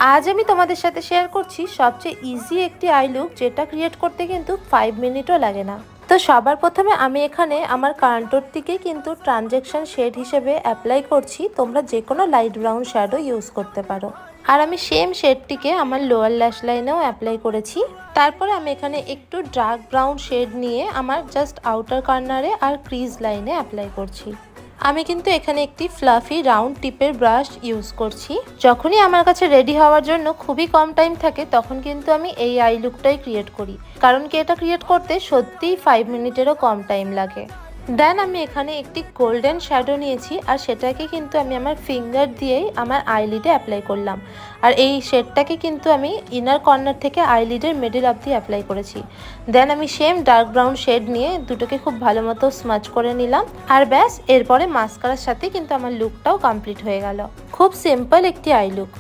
আজ আমি তোমাদের সাথে শেয়ার করছি সবচেয়ে ইজি একটি আই লুক, যেটা ক্রিয়েট করতে কিন্তু 5 মিনিটও লাগে না। তো সবার প্রথমে আমি এখানে আমার কন্ট্যুরটিকে কিন্তু ট্রানজ্যাকশন শেড হিসেবে অ্যাপ্লাই করছি। তোমরা যে কোনো লাইট ব্রাউন শ্যাডো ইউজ করতে পারো। আর আমি সেম শেডটিকে আমার লোয়ার ল্যাশ লাইনেও অ্যাপ্লাই করেছি। তারপরে আমি এখানে একটু ডার্ক ব্রাউন শেড নিয়ে আমার জাস্ট আউটার কর্নারে আর ক্রিজ লাইনে অ্যাপ্লাই করছি। আমি কিন্তু এখানে একটি ফ্লাফি রাউন্ড টিপের ব্রাশ ইউজ করছি। যখনই আমার কাছে রেডি হওয়ার জন্য খুবই কম টাইম থাকে, তখন কিন্তু আমি এই আই লুকটাই ক্রিয়েট করি, কারণ কি এটা ক্রিয়েট করতে সত্যিই 5 মিনিটেরও কম টাইম লাগে। দেন আমি এখানে একটি গোল্ডেন শ্যাডো নিয়েছি, আর সেটাকে কিন্তু আমি আমার ফিঙ্গার দিয়েই আমার আইলিডে অ্যাপ্লাই করলাম। আর এই শেডটাকে কিন্তু আমি ইনার কর্নার থেকে আইলিডের মিডল অবধি অ্যাপ্লাই করেছি। দেন আমি সেম ডার্ক ব্রাউন শেড নিয়ে দুটোকে খুব ভালো মতো স্মাচ করে নিলাম। আর ব্যাস, এরপরে মাস্কারার সাথে কিন্তু আমার লুকটাও কমপ্লিট হয়ে গেল। খুব সিম্পল একটি আই লুক।